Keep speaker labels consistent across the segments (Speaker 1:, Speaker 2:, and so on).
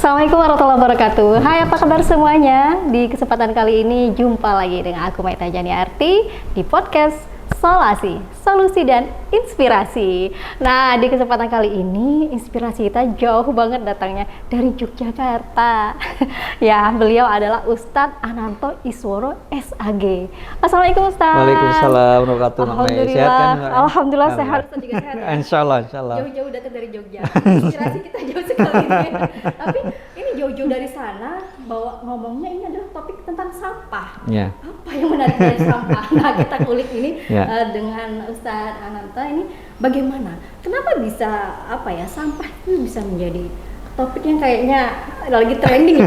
Speaker 1: Assalamualaikum warahmatullahi wabarakatuh. Hai, apa kabar semuanya? Di kesempatan kali ini jumpa lagi dengan aku Maita Janiarti di podcast Solasi, Solusi dan Inspirasi. Nah, di kesempatan kali ini inspirasi kita jauh banget datangnya dari Yogyakarta. Ya, beliau adalah Ustadz Ananto Isworo SAG. Assalamualaikum Ustadz.
Speaker 2: Waalaikumsalam warahmatullahi wabarakatuh.
Speaker 1: Alhamdulillah,
Speaker 2: Sehat kan?
Speaker 1: alhamdulillah sehat. Ustadz juga sehat ya?
Speaker 2: Insyaallah.
Speaker 1: Jauh-jauh datang dari Jogja. Inspirasi kita jauh sekali nih. Tapi ini jauh-jauh dari sana bawa ngomongnya ini adalah topik tentang sampah.
Speaker 2: Ya.
Speaker 1: Apa yang menarik dari sampah? Nah, kita kulik ini
Speaker 2: Ya.
Speaker 1: dengan Ustadz Ananto ini bagaimana? Kenapa bisa sampah itu bisa menjadi topik yang kayaknya lagi trending ya?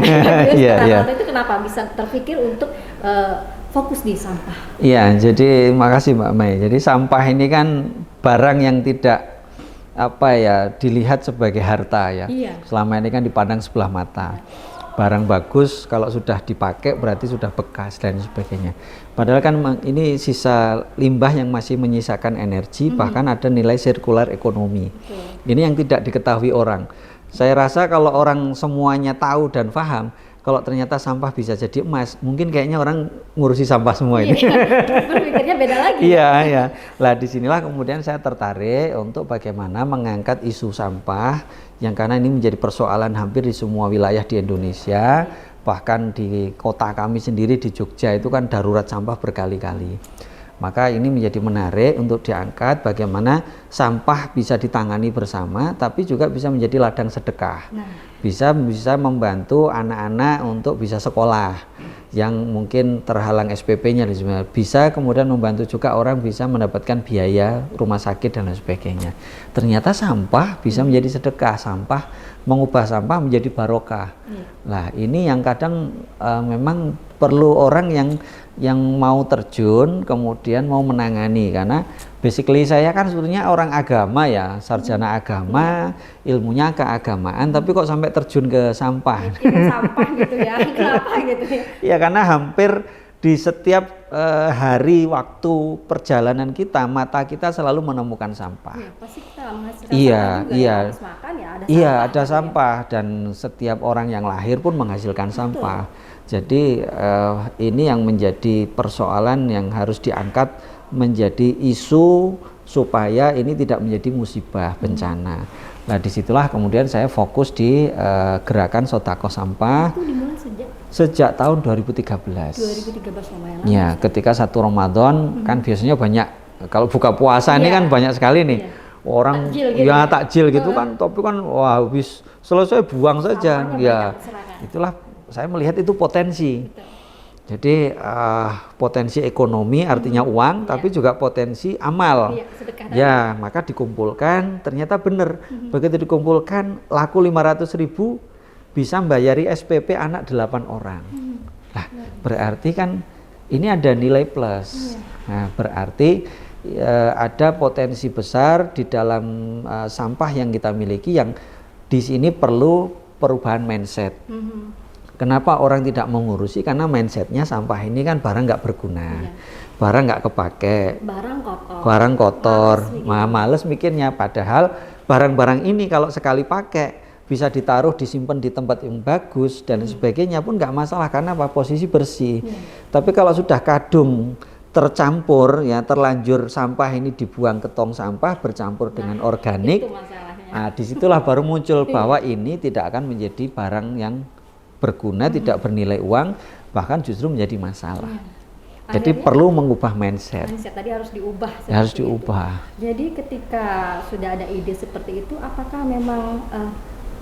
Speaker 1: Ustadz Ananto itu kenapa bisa terpikir untuk fokus di sampah?
Speaker 2: Iya, jadi makasih Mbak Mai. Jadi sampah ini kan barang yang tidak dilihat sebagai harta ya.
Speaker 1: Iya.
Speaker 2: Selama ini kan dipandang sebelah mata. Barang bagus kalau sudah dipakai berarti sudah bekas dan sebagainya. Padahal kan ini sisa limbah yang masih menyisakan energi, bahkan ada nilai sirkular ekonomi. Ini yang tidak diketahui orang. Saya rasa kalau orang semuanya tahu dan paham, kalau ternyata sampah bisa jadi emas, mungkin kayaknya orang ngurusi sampah semua ini.
Speaker 1: Berpikirnya beda lagi.
Speaker 2: Iya. Lah disinilah kemudian saya tertarik untuk bagaimana mengangkat isu sampah yang karena ini menjadi persoalan hampir di semua wilayah di Indonesia, bahkan di kota kami sendiri di Jogja itu kan darurat sampah berkali-kali. Maka ini menjadi menarik untuk diangkat bagaimana sampah bisa ditangani bersama, tapi juga bisa menjadi ladang sedekah. Bisa membantu anak-anak untuk bisa sekolah yang mungkin terhalang SPP-nya, bisa kemudian membantu juga orang bisa mendapatkan biaya rumah sakit dan lain sebagainya. Ternyata sampah bisa menjadi sedekah, mengubah sampah menjadi barokah. Nah, ini yang kadang memang perlu orang yang mau terjun kemudian mau menangani, karena basically saya kan sebetulnya orang agama ya, sarjana agama, ilmunya keagamaan, tapi kok sampai terjun ke sampah.
Speaker 1: Sampah gitu ya, kenapa gitu ya?
Speaker 2: Ya karena hampir di setiap hari waktu perjalanan kita, mata kita selalu menemukan sampah.
Speaker 1: Ya, pasti kita menghasilkan sampah juga ya, habis makan ya ada sampah.
Speaker 2: Ada sampah dan setiap orang yang lahir pun menghasilkan sampah. Jadi ini yang menjadi persoalan yang harus diangkat menjadi isu supaya ini tidak menjadi musibah bencana. Nah disitulah kemudian saya fokus di gerakan Sodaqoh Sampah.
Speaker 1: Itu dimulai
Speaker 2: sejak tahun 2013.
Speaker 1: 2013 lumayan lama.
Speaker 2: Ya, ketika satu Ramadan kan biasanya banyak, kalau buka puasa ini kan banyak sekali nih. Orang takjil gitu kan, tapi kan habis selesai buang saja. Ya, itulah saya melihat itu potensi. Jadi potensi ekonomi artinya uang, tapi juga potensi amal. Ya, maka dikumpulkan, ternyata benar. Begitu dikumpulkan, laku 500.000, bisa membayari SPP anak 8 orang. Nah, berarti kan ini ada nilai plus. Nah, berarti ada potensi besar di dalam sampah yang kita miliki, yang di sini perlu perubahan mindset. Kenapa orang tidak mengurusi? Karena mindsetnya sampah ini kan barang nggak berguna, barang nggak kepake, barang kotor, males mikirnya. Padahal barang-barang ini kalau sekali pakai bisa ditaruh, disimpan di tempat yang bagus dan sebagainya pun nggak masalah, karena posisi bersih. Tapi kalau sudah kadung tercampur ya, terlanjur sampah ini dibuang ke tong sampah bercampur dengan organik, disitulah baru muncul bahwa ini tidak akan menjadi barang yang berguna, tidak bernilai uang, bahkan justru menjadi masalah. Jadi perlu mengubah mindset.
Speaker 1: Mindset tadi harus diubah.
Speaker 2: Harus diubah.
Speaker 1: Jadi ketika sudah ada ide seperti itu, apakah memang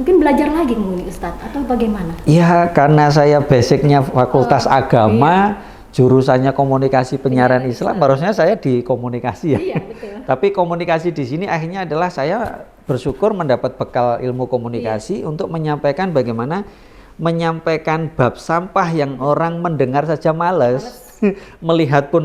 Speaker 1: mungkin belajar lagi mungkin Ustadz atau bagaimana?
Speaker 2: Iya, karena saya basicnya fakultas agama, jurusannya komunikasi penyiaran Islam, harusnya saya di komunikasi ya. Iya, betul. Tapi komunikasi di sini akhirnya adalah saya bersyukur mendapat bekal ilmu komunikasi untuk menyampaikan bagaimana menyampaikan bab sampah yang orang mendengar saja males, melihat pun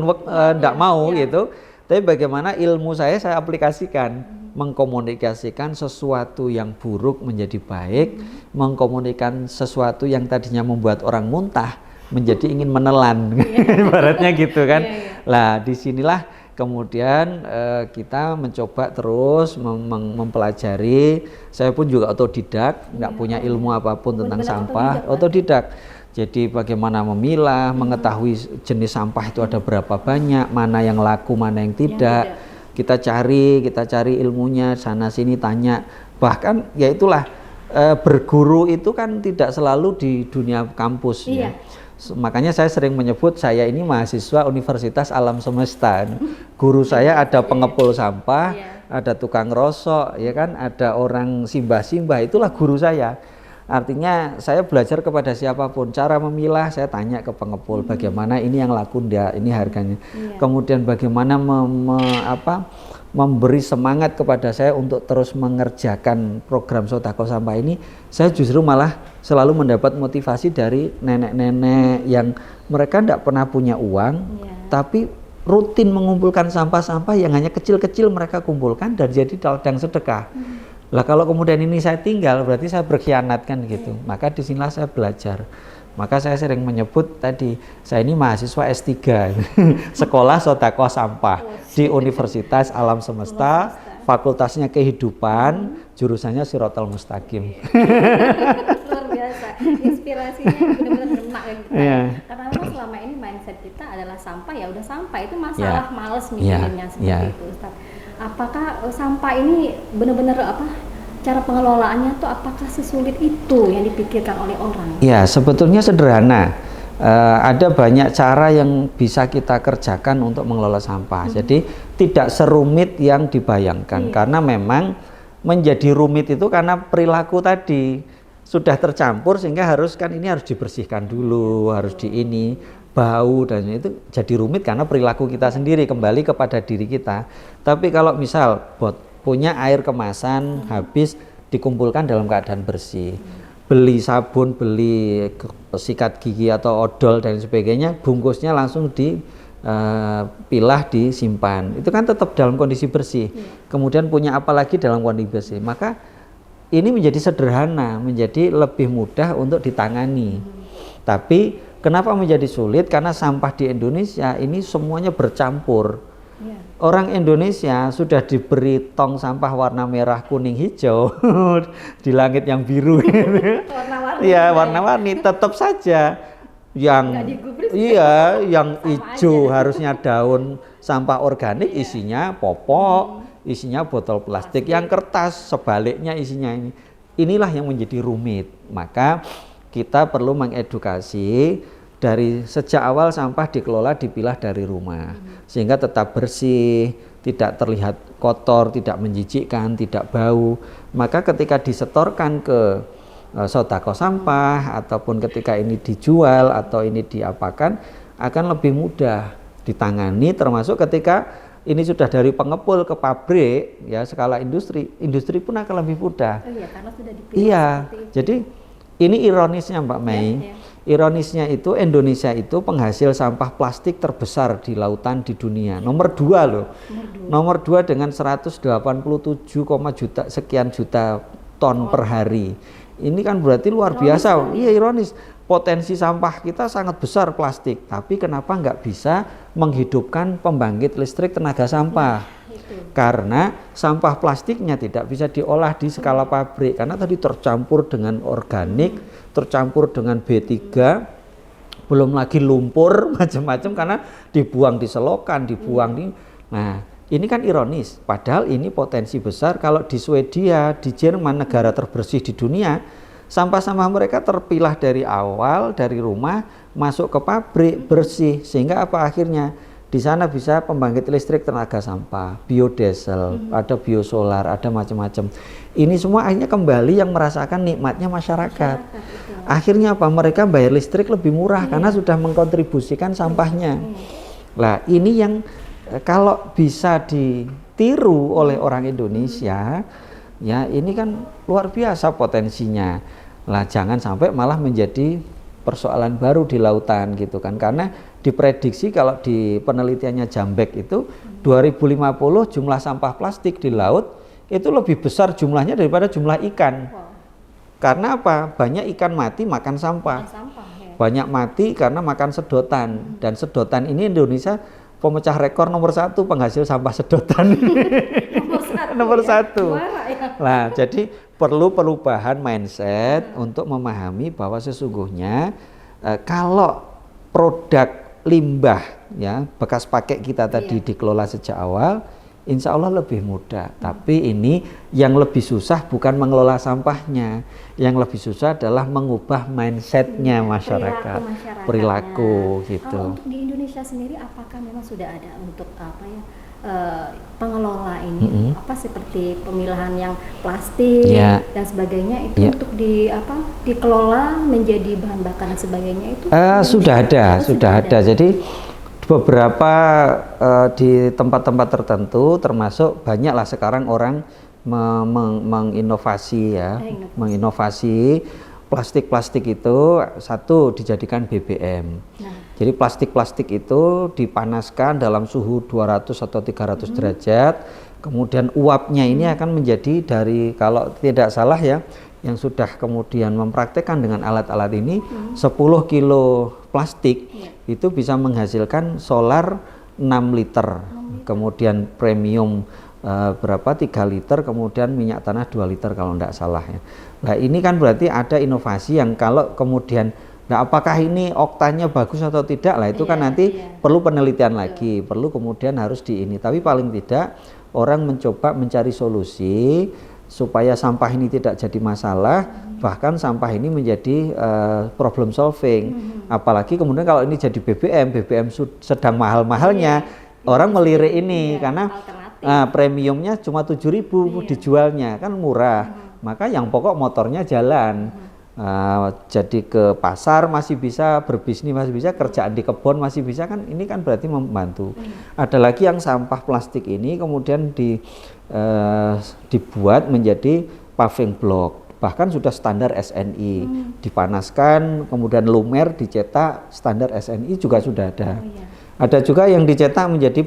Speaker 2: tidak mau gitu. Tapi bagaimana ilmu saya aplikasikan, mengkomunikasikan sesuatu yang buruk menjadi baik, mengkomunikasikan sesuatu yang tadinya membuat orang muntah menjadi ingin menelan, ibaratnya gitu kan. Lah disinilah Kemudian kita mencoba terus mempelajari. Saya pun juga otodidak, nggak punya ilmu apapun tentang sampah, otodidak. Jadi bagaimana memilah, mengetahui jenis sampah itu ada berapa banyak, mana yang laku, mana yang tidak. Kita cari ilmunya sana sini, tanya. Bahkan ya itulah, berguru itu kan tidak selalu di dunia kampus ya. Makanya saya sering menyebut saya ini mahasiswa Universitas Alam Semesta. Guru saya ada pengepul sampah, ada tukang rosok, ya kan, ada orang simbah-simbah, itulah guru saya. Artinya saya belajar kepada siapapun, cara memilah saya tanya ke pengepul, bagaimana ini yang laku enggak, ini harganya. Kemudian bagaimana memberi semangat kepada saya untuk terus mengerjakan program Sodako Sampah ini. Saya justru malah selalu mendapat motivasi dari nenek-nenek yang mereka tidak pernah punya uang, tapi rutin mengumpulkan sampah-sampah yang hanya kecil-kecil mereka kumpulkan dan jadi ladang sedekah. Lah kalau kemudian ini saya tinggal, berarti saya berkhianat kan gitu. Maka disinilah saya belajar. Maka saya sering menyebut tadi, saya ini mahasiswa S3, Sekolah Sodako Sampah di Universitas Alam Semesta, fakultasnya kehidupan, jurusannya Shirathul Mustaqim.
Speaker 1: Luar biasa, inspirasinya benar-benar kena ya. Karena memang selama ini mindset kita adalah sampah, ya udah sampah, itu masalah males mikirinnya seperti itu, Ustaz. Apakah sampah ini benar-benar cara pengelolaannya tuh apakah sesulit itu yang dipikirkan oleh orang?
Speaker 2: Ya, sebetulnya sederhana. Ada banyak cara yang bisa kita kerjakan untuk mengelola sampah. Jadi tidak serumit yang dibayangkan. Karena memang menjadi rumit itu karena perilaku tadi sudah tercampur, sehingga ini harus dibersihkan dulu, harus bau, dan itu jadi rumit karena perilaku kita sendiri, kembali kepada diri kita. Tapi kalau misal punya air kemasan habis, dikumpulkan dalam keadaan bersih, beli sabun, beli sikat gigi atau odol dan sebagainya, bungkusnya langsung dipilah, disimpan, itu kan tetap dalam kondisi bersih. Kemudian punya apa lagi dalam kondisi bersih, maka ini menjadi sederhana, menjadi lebih mudah untuk ditangani. Tapi kenapa menjadi sulit? Karena sampah di Indonesia ini semuanya bercampur. Orang Indonesia sudah diberi tong sampah warna merah, kuning, hijau di langit yang biru. Warna-warni, tetap saja yang yang hijau harusnya daun sampah organik, isinya popok, isinya botol plastik, yang kertas sebaliknya isinya ini. Inilah yang menjadi rumit. Maka kita perlu mengedukasi dari sejak awal sampah dikelola, dipilah dari rumah, sehingga tetap bersih, tidak terlihat kotor, tidak menjijikkan, tidak bau. Maka ketika disetorkan ke Sodako Sampah ataupun ketika ini dijual atau ini diapakan, akan lebih mudah ditangani, termasuk ketika ini sudah dari pengepul ke pabrik, ya skala industri pun akan lebih mudah.
Speaker 1: Karena sudah dipilih.
Speaker 2: Jadi ini ironisnya Mbak Mei. Ironisnya itu Indonesia itu penghasil sampah plastik terbesar di lautan di dunia. Nomor 2 loh. Nomor 2 dengan 187, sekian juta ton per hari. Ini kan berarti luar biasa. Iya, ironis. Potensi sampah kita sangat besar plastik, tapi kenapa nggak bisa menghidupkan pembangkit listrik tenaga sampah? Karena sampah plastiknya tidak bisa diolah di skala pabrik, karena tadi tercampur dengan organik, tercampur dengan B3, belum lagi lumpur macam-macam karena dibuang di selokan, dibuang di. Nah, ini kan ironis, padahal ini potensi besar. Kalau di Swedia, di Jerman, negara terbersih di dunia, sampah-sampah mereka terpilah dari awal, dari rumah, masuk ke pabrik, bersih, sehingga apa akhirnya? Di sana bisa pembangkit listrik tenaga sampah, biodiesel, ada biosolar, ada macam-macam. Ini semua akhirnya kembali yang merasakan nikmatnya masyarakat. Akhirnya apa? Mereka bayar listrik lebih murah karena sudah mengkontribusikan sampahnya. Nah, ini yang kalau bisa ditiru oleh orang Indonesia, ya ini kan luar biasa potensinya. Lah, jangan sampai malah menjadi persoalan baru di lautan gitu kan, karena diprediksi kalau di penelitiannya Jambek itu 2050 jumlah sampah plastik di laut itu lebih besar jumlahnya daripada jumlah ikan. Karena apa? Banyak ikan mati makan sampah. Banyak mati karena makan sedotan, dan sedotan ini Indonesia pemecah rekor nomor 1 penghasil sampah sedotan. Nomor satu. Nah, jadi perlu perubahan mindset untuk memahami bahwa sesungguhnya kalau produk limbah ya bekas pakai kita tadi dikelola sejak awal, insya Allah lebih mudah. Tapi ini yang lebih susah bukan mengelola sampahnya, yang lebih susah adalah mengubah mindsetnya masyarakat, perilaku gitu.
Speaker 1: Kalau untuk di Indonesia sendiri, apakah memang sudah ada untuk pengelola ini apa seperti pemilahan yang plastik dan sebagainya itu untuk dikelola menjadi bahan bakar dan sebagainya itu
Speaker 2: sudah ada. Jadi beberapa di tempat-tempat tertentu, termasuk banyaklah sekarang orang menginovasi menginovasi plastik itu satu dijadikan BBM. Jadi plastik itu dipanaskan dalam suhu 200 atau 300 derajat, kemudian uapnya ini akan menjadi dari, kalau tidak salah ya, yang sudah kemudian mempraktekkan dengan alat-alat ini 10 kilo plastik itu bisa menghasilkan solar 6 liter, kemudian premium 3 liter, kemudian minyak tanah 2 liter kalau tidak salah ya. Nah ini kan berarti ada inovasi yang kalau kemudian, nah apakah ini oktanya bagus atau tidak lah itu kan nanti perlu penelitian lagi, perlu kemudian harus tapi paling tidak orang mencoba mencari solusi supaya sampah ini tidak jadi masalah, bahkan sampah ini menjadi problem solving. Apalagi kemudian kalau ini jadi BBM sedang mahal-mahalnya, orang melirik ini karena premiumnya cuma 7.000 dijualnya kan murah, maka yang pokok motornya jalan. Jadi ke pasar masih bisa, berbisnis masih bisa, kerjaan di kebun masih bisa kan, ini kan berarti membantu. Ada lagi yang sampah plastik ini kemudian dibuat menjadi paving block, bahkan sudah standar SNI, dipanaskan kemudian lumer dicetak standar SNI juga sudah ada. Ada juga yang dicetak menjadi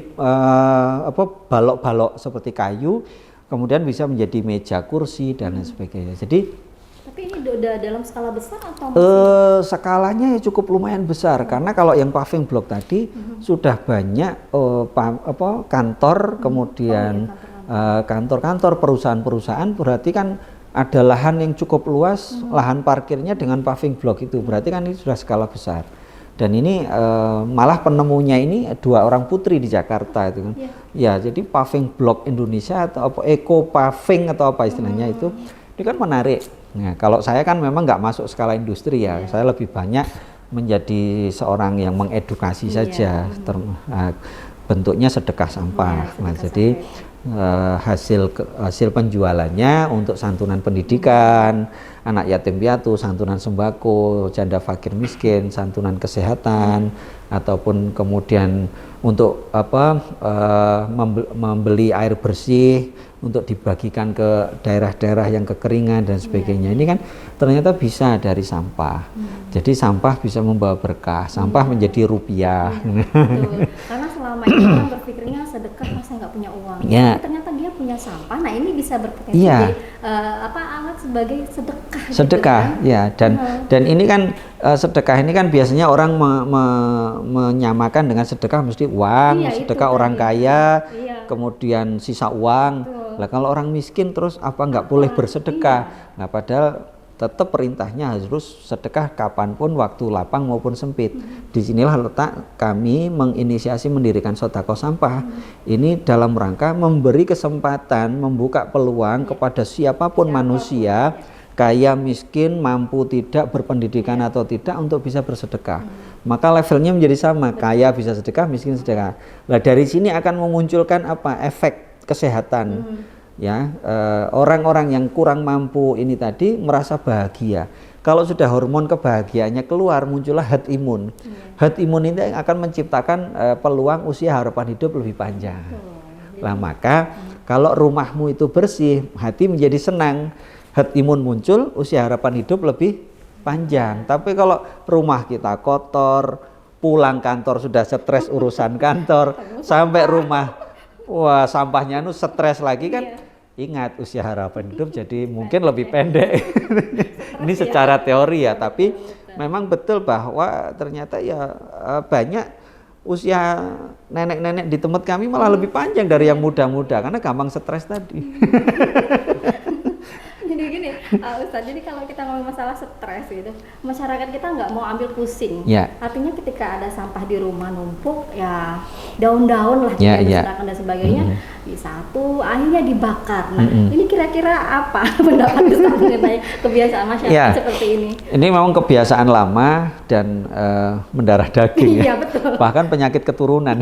Speaker 2: balok-balok seperti kayu, kemudian bisa menjadi meja, kursi dan lain sebagainya. Jadi
Speaker 1: tapi ini udah dalam skala besar atau
Speaker 2: skalanya ya cukup lumayan besar, karena kalau yang paving block tadi sudah banyak kantor, kemudian kantor-kantor, perusahaan-perusahaan, berarti kan ada lahan yang cukup luas, lahan parkirnya dengan paving block itu, berarti kan ini sudah skala besar. Dan ini malah penemunya ini 2 orang putri di Jakarta itu kan. Ya, jadi paving block Indonesia atau eco paving atau apa istilahnya itu, ini kan menarik. Nah, kalau saya kan memang nggak masuk skala industri ya, saya lebih banyak menjadi seorang yang mengedukasi saja, bentuknya sedekah sampah. Jadi hasil penjualannya untuk santunan pendidikan, anak yatim piatu, santunan sembako, janda fakir miskin, santunan kesehatan, ataupun kemudian untuk membeli air bersih untuk dibagikan ke daerah-daerah yang kekeringan dan sebagainya. Ini kan ternyata bisa dari sampah. Jadi sampah bisa membawa berkah, sampah menjadi rupiah.
Speaker 1: Betul. Karena selama ini orang berpikirnya sedekah masa nggak punya uang. Tapi ternyata dia punya sampah. Nah ini bisa berpotensi jadi alat sebagai sedekah.
Speaker 2: Sedekah, gitu, kan? Dan ini kan sedekah ini kan biasanya orang menyamakan dengan sedekah mesti uang, sedekah orang kaya, kemudian sisa uang. Lah kalau orang miskin terus apa nggak boleh bersedekah? Nah padahal tetap perintahnya harus sedekah kapanpun, waktu lapang maupun sempit. Disinilah letak kami menginisiasi mendirikan Sodaqoh Sampah. Ini dalam rangka memberi kesempatan, membuka peluang kepada siapapun manusia, kaya, miskin, mampu tidak, berpendidikan atau tidak, untuk bisa bersedekah. Maka levelnya menjadi sama, kaya bisa sedekah, miskin sedekah. Nah dari sini akan memunculkan efek kesehatan. Orang-orang yang kurang mampu ini tadi merasa bahagia. Kalau sudah hormon kebahagiaannya keluar, muncullah herd imun. Herd imun ini akan menciptakan peluang usia harapan hidup lebih panjang. Nah maka kalau rumahmu itu bersih, hati menjadi senang, herd imun muncul, usia harapan hidup lebih panjang. Tapi kalau rumah kita kotor, pulang kantor sudah stres urusan kantor, sampai rumah wah sampahnya stres lagi kan. Ingat usia harapan hidup jadi mungkin lebih pendek. Ini secara teori ya, tapi memang betul bahwa ternyata banyak usia nenek-nenek di tempat kami malah lebih panjang dari yang muda-muda karena gampang stres tadi.
Speaker 1: Jadi gini, Ustadz, jadi kalau kita ngomong masalah stres gitu, masyarakat kita nggak mau ambil pusing.
Speaker 2: Ya.
Speaker 1: Artinya ketika ada sampah di rumah numpuk, ya daun-daun lah,
Speaker 2: Ya,
Speaker 1: berserakan dan sebagainya, di satu akhirnya dibakar. Nah, ini kira-kira apa pendapat Ustadz mengenai kebiasaan masyarakat seperti ini?
Speaker 2: Ini memang kebiasaan lama dan mendarah daging.
Speaker 1: Iya, betul.
Speaker 2: Bahkan penyakit keturunan.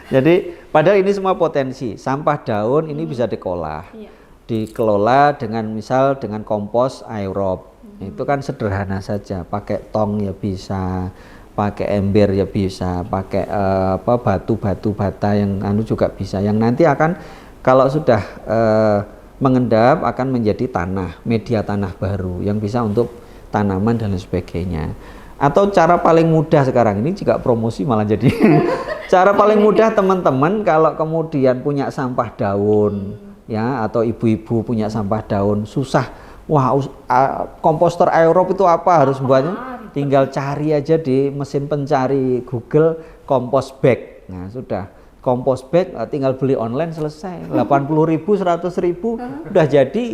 Speaker 2: Jadi padahal ini semua potensi. Sampah daun ini bisa dikelola. Dikelola dengan misal dengan kompos aerob. Itu kan sederhana saja, pakai tong ya bisa, pakai ember ya bisa, pakai batu-batu bata yang juga bisa, yang nanti akan kalau sudah mengendap akan menjadi tanah, media tanah baru yang bisa untuk tanaman dan lain sebagainya. Atau cara paling mudah sekarang ini juga promosi malah jadi cara paling mudah teman-teman kalau kemudian punya sampah daun ya, atau ibu-ibu punya sampah daun susah, wah komposter aerob itu apa harus buatnya, tinggal cari aja di mesin pencari Google compost bag. Nah sudah compost bag tinggal beli online selesai, 80.000 100.000 udah jadi,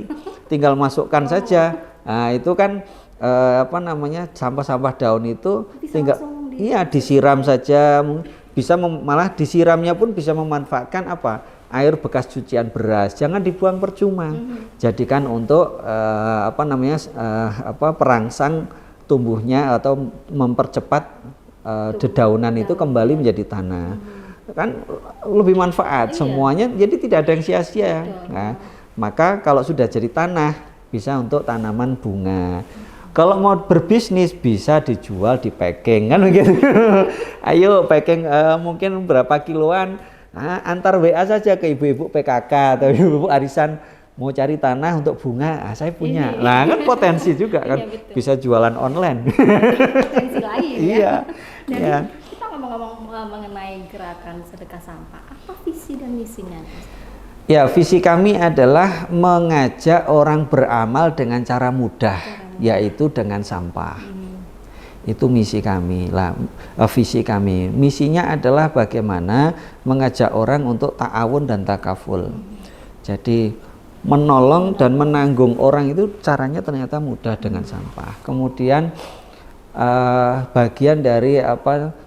Speaker 2: tinggal masukkan saja. Nah itu kan sampah-sampah daun itu bisa tinggal disiram saja, bisa malah disiramnya pun bisa memanfaatkan air bekas cucian beras, jangan dibuang percuma. Jadikan untuk perangsang tumbuhnya atau mempercepat dedaunan itu kembali menjadi tanah. Kan lebih manfaat semuanya, jadi tidak ada yang sia-sia. Nah, maka kalau sudah jadi tanah bisa untuk tanaman bunga. Kalau mau berbisnis bisa dijual di packing kan begitu. Ayo packing mungkin berapa kiloan. Nah, antar WA saja ke ibu-ibu PKK atau ibu-ibu arisan mau cari tanah untuk bunga, saya punya. Nah kan potensi juga kan, bisa jualan online.
Speaker 1: Potensi lain
Speaker 2: ya.
Speaker 1: Iya. Kita ngomong-ngomong mengenai gerakan sedekah sampah, apa visi dan misinya?
Speaker 2: Ya, visi kami adalah mengajak orang beramal dengan cara mudah, yaitu dengan sampah. Itu misi kami lah, visi kami. Misinya adalah bagaimana mengajak orang untuk ta'awun dan takaful. Jadi menolong dan menanggung orang itu caranya ternyata mudah dengan sampah. Kemudian bagian dari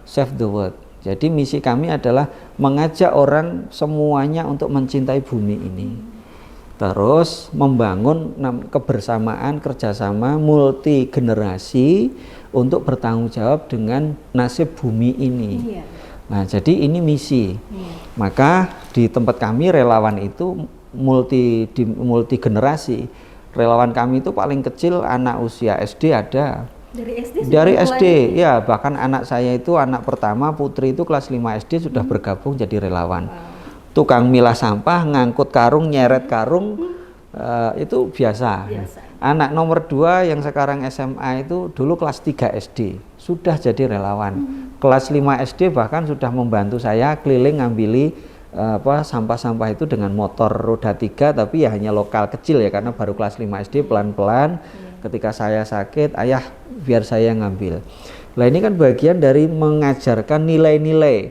Speaker 2: save the world. Jadi misi kami adalah mengajak orang semuanya untuk mencintai bumi ini. Terus membangun kebersamaan, kerjasama multi generasi untuk bertanggung jawab dengan nasib bumi ini. Nah, jadi ini misi. Maka di tempat kami relawan itu multi generasi. Relawan kami itu paling kecil anak usia SD ada. Dari SD ya, bahkan anak saya itu anak pertama putri itu kelas 5 SD sudah bergabung jadi relawan. Tukang milah sampah, ngangkut karung, nyeret karung, itu biasa. Anak nomor 2 yang sekarang SMA itu dulu kelas 3 SD, sudah jadi relawan. Kelas 5 SD bahkan sudah membantu saya keliling ngambili sampah-sampah itu dengan motor roda 3, tapi ya hanya lokal kecil ya, karena baru kelas 5 SD, pelan-pelan. Ketika saya sakit, ayah biar saya ngambil. Nah ini kan bagian dari mengajarkan nilai-nilai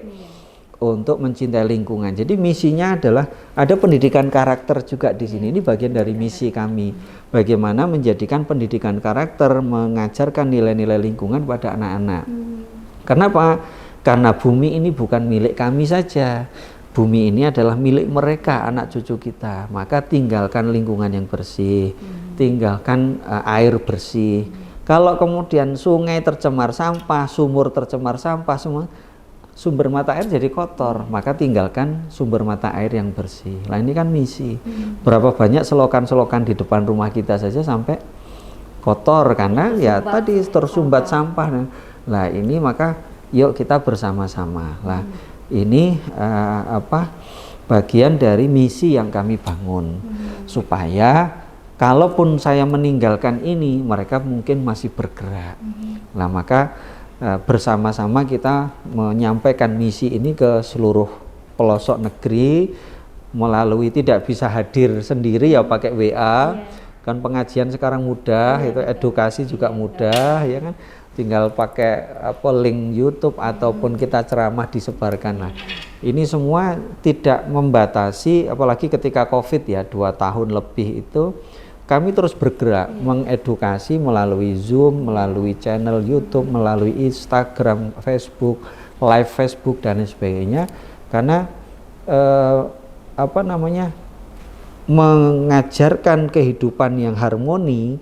Speaker 2: untuk mencintai lingkungan. Jadi misinya adalah ada pendidikan karakter juga di sini. Ini bagian dari misi kami. Bagaimana menjadikan pendidikan karakter, mengajarkan nilai-nilai lingkungan pada anak-anak. Kenapa? Karena bumi ini bukan milik kami saja. Bumi ini adalah milik mereka, anak cucu kita. Maka tinggalkan lingkungan yang bersih, tinggalkan air bersih. Kalau kemudian sungai tercemar sampah, sumur tercemar sampah, semua sumber mata air jadi kotor, maka tinggalkan sumber mata air yang bersih. Nah ini kan misi. Berapa banyak selokan-selokan di depan rumah kita saja sampai kotor karena ya tadi tersumbat sampah. Nah ini maka yuk kita bersama-sama. Nah ini bagian dari misi yang kami bangun supaya kalaupun saya meninggalkan ini, mereka mungkin masih bergerak. Nah maka bersama-sama kita menyampaikan misi ini ke seluruh pelosok negeri melalui, tidak bisa hadir sendiri ya pakai WA. Kan pengajian sekarang mudah, itu edukasi juga mudah ya kan. tinggal pakai link YouTube ataupun kita ceramah disebarkan. Nah, ini semua tidak membatasi, apalagi ketika COVID ya 2 tahun lebih itu kami terus bergerak mengedukasi melalui Zoom, melalui channel YouTube, melalui Instagram, Facebook, live Facebook dan sebagainya, karena mengajarkan kehidupan yang harmoni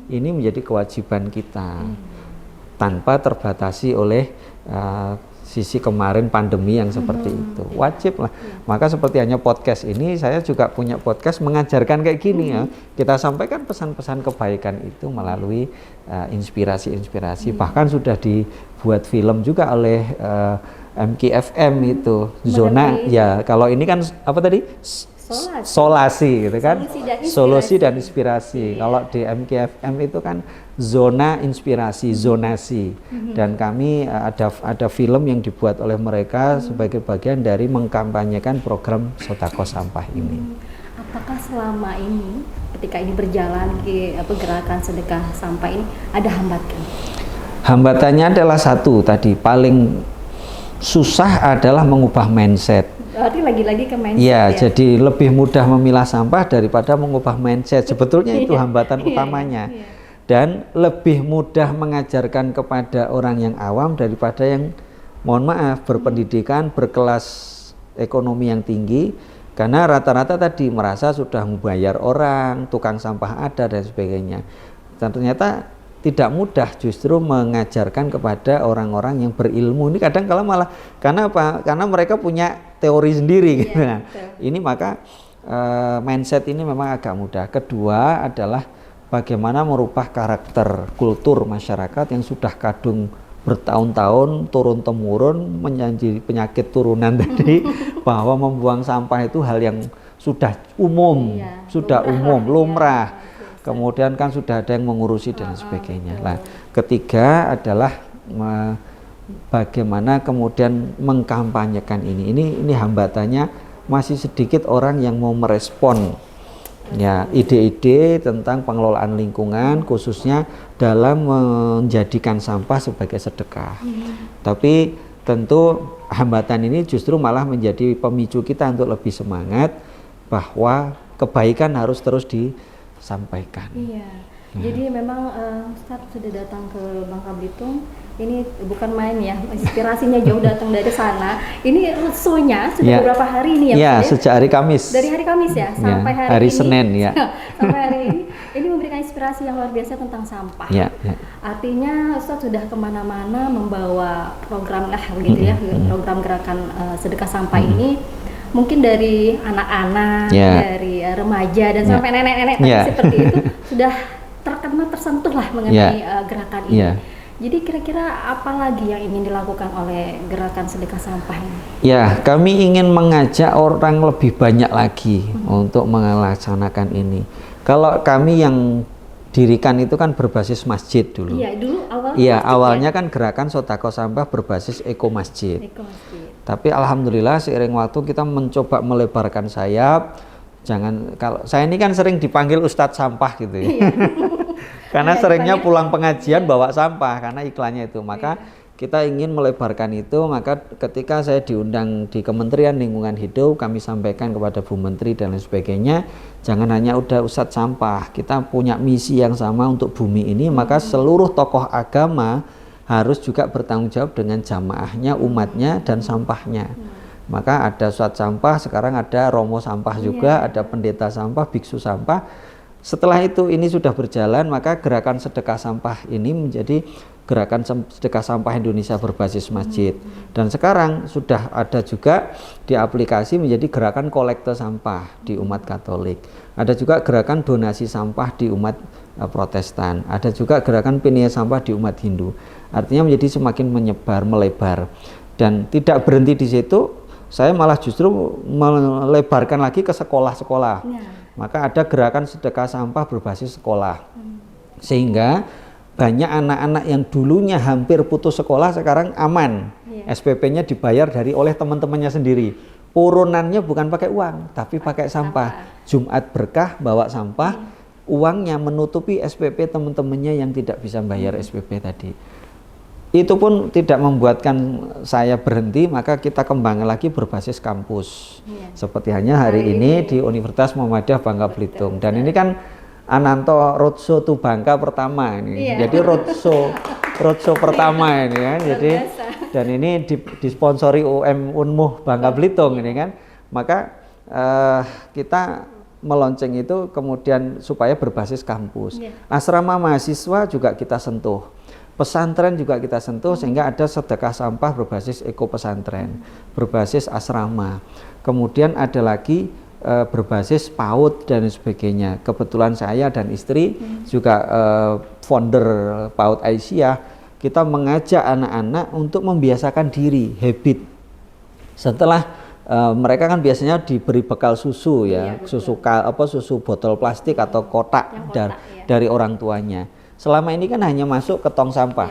Speaker 2: ini menjadi kewajiban kita tanpa terbatasi oleh sisi kemarin pandemi yang seperti itu. Wajib lah. Maka seperti hanya podcast ini, saya juga punya podcast mengajarkan kayak gini ya. Kita sampaikan pesan-pesan kebaikan itu melalui inspirasi-inspirasi. Bahkan sudah dibuat film juga oleh MKFM itu. Zona ya, kalau ini kan apa tadi? Solasi gitu kan, solusi dan inspirasi. Kalau di MKFM itu kan zona inspirasi, zonasi. Dan kami ada film yang dibuat oleh mereka sebagai bagian dari mengkampanyekan program Sodako Sampah ini.
Speaker 1: Apakah selama ini ketika ini berjalan gerakan sedekah sampah ini ada hambatan?
Speaker 2: Hambatannya adalah satu tadi, paling susah adalah mengubah mindset.
Speaker 1: Berarti lagi-lagi ke mindset
Speaker 2: ya? Jadi lebih mudah memilah sampah daripada mengubah mindset. Sebetulnya itu hambatan utamanya. Dan lebih mudah mengajarkan kepada orang yang awam daripada yang, mohon maaf, berpendidikan, berkelas ekonomi yang tinggi. Karena rata-rata tadi merasa sudah membayar orang, tukang sampah ada dan sebagainya. Dan ternyata tidak mudah justru mengajarkan kepada orang-orang yang berilmu. Ini kadang kala malah karena apa? Karena mereka punya teori sendiri. Gitu. Nah, ini maka mindset ini memang agak mudah. Kedua adalah bagaimana merubah karakter kultur masyarakat yang sudah kadung bertahun-tahun turun-temurun menjadi penyakit turunan tadi, bahwa membuang sampah itu hal yang sudah umum, lumrah. Kemudian kan sudah ada yang mengurusi dan sebagainya. Nah, ketiga adalah bagaimana kemudian mengkampanyekan ini. Ini hambatannya masih sedikit orang yang mau merespon ya ide-ide tentang pengelolaan lingkungan, khususnya dalam menjadikan sampah sebagai sedekah. Tapi tentu hambatan ini justru malah menjadi pemicu kita untuk lebih semangat bahwa kebaikan harus terus disampaikan.
Speaker 1: Iya. Jadi memang Ustaz sudah datang ke Bangka Belitung, ini bukan main ya, inspirasinya jauh datang dari sana. Ini sunya sudah beberapa hari ini ya?
Speaker 2: Iya, sejak hari Kamis.
Speaker 1: Dari hari Kamis ya, sampai
Speaker 2: hari ini, Senin ya.
Speaker 1: Sampai hari ini memberikan inspirasi yang luar biasa tentang sampah.
Speaker 2: Ya.
Speaker 1: Artinya Ustaz sudah kemana-mana membawa program begitu ya, program gerakan sedekah sampah ini. Mungkin dari anak-anak, dari remaja dan sampai nenek-nenek seperti itu sudah tersentuh lah mengenai gerakan ini. Jadi kira-kira apa lagi yang ingin dilakukan oleh gerakan sedekah sampah ini? Ya,
Speaker 2: kami ingin mengajak orang lebih banyak lagi untuk melaksanakan ini. Kalau kami yang dirikan itu kan berbasis masjid dulu.
Speaker 1: Iya, dulu
Speaker 2: awalnya kan gerakan Sodako Sampah berbasis Eko Masjid. Tapi alhamdulillah seiring waktu kita mencoba melebarkan sayap. Kalau saya ini kan sering dipanggil Ustadz Sampah gitu ya. Karena seringnya pulang pengajian bawa sampah karena iklannya itu. Maka kita ingin melebarkan itu, maka ketika saya diundang di Kementerian Lingkungan Hidup, kami sampaikan kepada Bu Menteri dan lain sebagainya, jangan hanya udah Ustadz Sampah, kita punya misi yang sama untuk bumi ini, maka seluruh tokoh agama harus juga bertanggung jawab dengan jamaahnya, umatnya dan sampahnya. Maka ada Ustadz Sampah, sekarang ada Romo Sampah juga, ada Pendeta Sampah, Biksu Sampah. Setelah itu ini sudah berjalan, maka gerakan sedekah sampah ini menjadi gerakan sedekah sampah Indonesia berbasis masjid. Dan sekarang sudah ada juga di aplikasi menjadi gerakan kolektor sampah di umat Katolik. Ada juga gerakan donasi sampah di umat Protestan. Ada juga gerakan pinia sampah di umat Hindu. Artinya menjadi semakin menyebar, melebar. Dan tidak berhenti di situ, saya malah justru melebarkan lagi ke sekolah-sekolah. Maka ada gerakan sedekah sampah berbasis sekolah. Sehingga banyak anak-anak yang dulunya hampir putus sekolah sekarang aman. SPP-nya dibayar oleh teman-temannya sendiri. Urunannya bukan pakai uang, tapi pakai sampah. Jumat berkah bawa sampah, uangnya menutupi SPP teman-temannya yang tidak bisa bayar SPP tadi. Itu pun tidak membuatkan saya berhenti, maka kita kembangkan lagi berbasis kampus. Seperti hanya hari ini di Universitas Muhammadiyah Bangka Belitung. Dan ini kan Ananto Roadshow to Bangka pertama ini. Jadi roadshow pertama ini kan. Jadi dan ini disponsori Unmuh Bangka Belitung ini kan. Maka kita melonceng itu kemudian supaya berbasis kampus. Asrama mahasiswa juga kita sentuh. Pesantren juga kita sentuh sehingga ada sedekah sampah berbasis eko pesantren, berbasis asrama. Kemudian ada lagi berbasis PAUD dan sebagainya. Kebetulan saya dan istri juga founder PAUD Aisyah. Kita mengajak anak-anak untuk membiasakan diri, habit. Setelah mereka kan biasanya diberi bekal susu ya, susu botol plastik atau kotak dari orang tuanya. Selama ini kan hanya masuk ke tong sampah.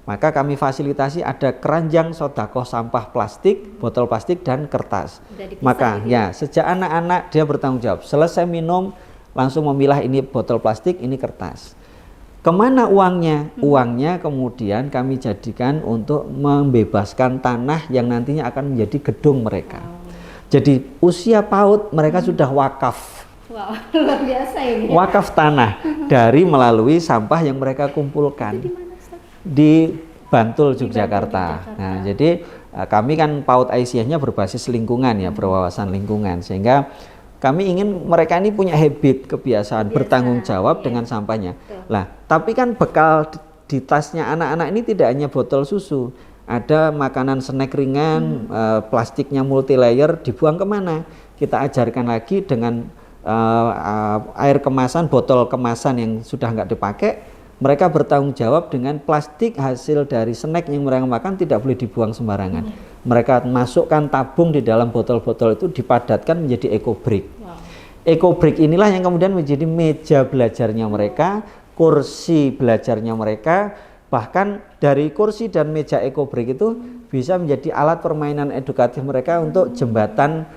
Speaker 2: Maka kami fasilitasi ada keranjang sedekah sampah plastik, botol plastik dan kertas. Maka sejak anak-anak dia bertanggung jawab. Selesai minum langsung memilah ini botol plastik, ini kertas. Kemana uangnya? Uangnya kemudian kami jadikan untuk membebaskan tanah yang nantinya akan menjadi gedung mereka. Jadi usia PAUD mereka sudah wakaf.
Speaker 1: Wow, luar biasa ini.
Speaker 2: Wakaf tanah dari melalui sampah yang mereka kumpulkan. Itu di mana, Ustaz? Di Bantul, Yogyakarta. Nah, jadi kami kan PAUD Aisyahnya berbasis lingkungan ya, berwawasan lingkungan, sehingga kami ingin mereka ini punya habit, kebiasaan bertanggung jawab dengan sampahnya. Lah, tapi kan bekal di tasnya anak-anak ini tidak hanya botol susu, ada makanan snack ringan, plastiknya multi layer, dibuang kemana? Kita ajarkan lagi dengan air kemasan, botol kemasan yang sudah nggak dipakai, mereka bertanggung jawab dengan plastik hasil dari snack yang mereka makan tidak boleh dibuang sembarangan. Mereka masukkan tabung di dalam botol-botol itu, dipadatkan menjadi eco brick. Eco brick inilah yang kemudian menjadi meja belajarnya mereka, kursi belajarnya mereka, bahkan dari kursi dan meja eco brick itu bisa menjadi alat permainan edukatif mereka untuk jembatan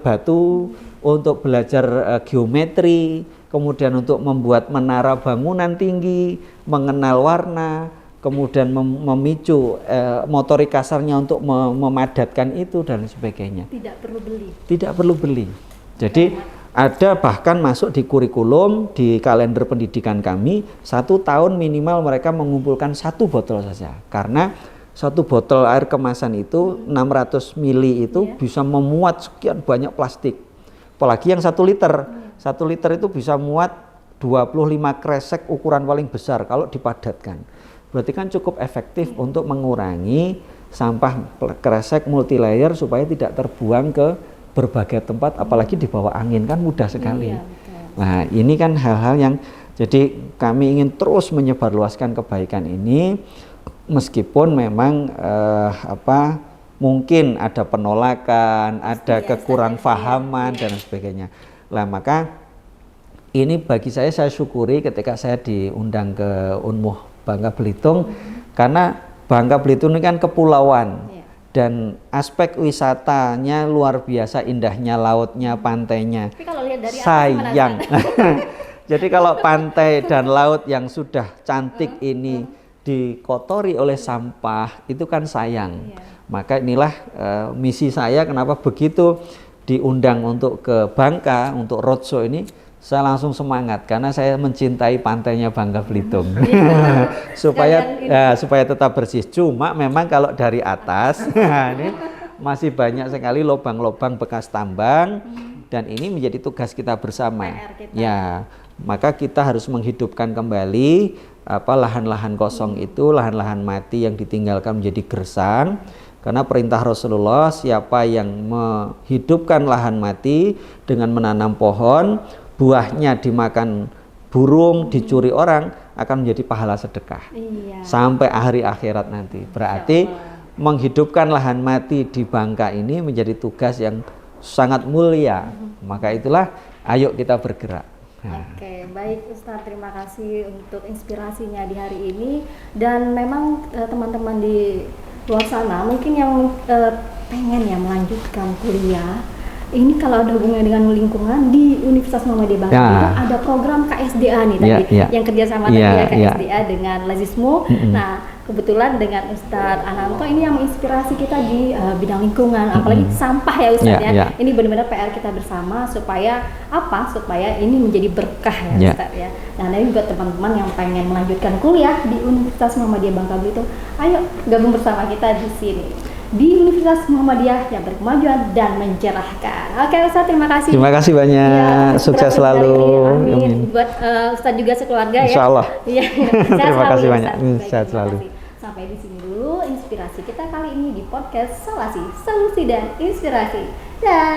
Speaker 2: batu, untuk belajar geometri, kemudian untuk membuat menara bangunan tinggi, mengenal warna, kemudian memicu motorik kasarnya untuk memadatkan itu dan sebagainya. Tidak perlu beli. Jadi ada bahkan masuk di kurikulum, di kalender pendidikan kami, 1 tahun minimal mereka mengumpulkan 1 botol saja, karena 1 botol air kemasan itu 600 mili itu bisa memuat sekian banyak plastik. Apalagi yang 1 liter. 1 liter itu bisa muat 25 kresek ukuran paling besar kalau dipadatkan. Berarti kan cukup efektif untuk mengurangi sampah kresek multi layer supaya tidak terbuang ke berbagai tempat, apalagi di bawah angin kan mudah sekali. Nah, ini kan hal-hal yang jadi kami ingin terus menyebarluaskan kebaikan ini. Meskipun memang mungkin ada penolakan, ada kekurang fahaman dan sebagainya. Lah maka ini bagi saya syukuri ketika saya diundang ke Unmuh Bangka Belitung, karena Bangka Belitung ini kan kepulauan dan aspek wisatanya luar biasa indahnya, lautnya, pantainya.
Speaker 1: Tapi kalau lihat dari
Speaker 2: sayang. Jadi kalau pantai dan laut yang sudah cantik ini dikotori oleh sampah, itu kan sayang. Maka inilah misi saya, kenapa begitu diundang untuk ke Bangka untuk roadshow ini, saya langsung semangat karena saya mencintai pantainya Bangka Belitung. supaya tetap bersih. Cuma memang kalau dari atas ini masih banyak sekali lubang-lubang bekas tambang, dan ini menjadi tugas kita bersama. Ya, maka kita harus menghidupkan kembali lahan-lahan kosong itu, lahan-lahan mati yang ditinggalkan menjadi gersang. Karena perintah Rasulullah, siapa yang menghidupkan lahan mati dengan menanam pohon, buahnya dimakan burung, dicuri orang, akan menjadi pahala sedekah sampai hari akhirat nanti. Berarti menghidupkan lahan mati di Bangka ini menjadi tugas yang sangat mulia. Maka itulah, ayo kita bergerak.
Speaker 1: Oke, baik Ustaz, terima kasih untuk inspirasinya di hari ini. Dan memang teman-teman di luar sana mungkin yang pengen ya melanjutkan kuliah ini kalau ada hubungannya dengan lingkungan di Universitas Muhammadiyah Bangka Belitung ada program KSDA nih tadi yang kerjasama tadi ya KSDA dengan Lazismu. Nah kebetulan dengan Ustadz Ananto ini yang menginspirasi kita di bidang lingkungan, apalagi sampah ya Ustadz ya. Ini benar-benar PR kita bersama supaya apa? Supaya ini menjadi berkah ya Ustadz ya. Nah ini buat teman-teman yang pengen melanjutkan kuliah di Universitas Muhammadiyah Bangka Belitung, ayo gabung bersama kita di sini di Universitas Muhammadiyah yang berkemajuan dan mencerahkan. Oke Ustadz, terima kasih.
Speaker 2: Terima kasih banyak. Ya, sukses selalu.
Speaker 1: Amin. Buat Ustadz juga sekeluarga ya.
Speaker 2: Insya Allah.
Speaker 1: Iya.
Speaker 2: Terima kasih banyak. Sehat selalu.
Speaker 1: Sampai di sini dulu inspirasi kita kali ini di podcast Solasi, Solusi dan Inspirasi. Dah.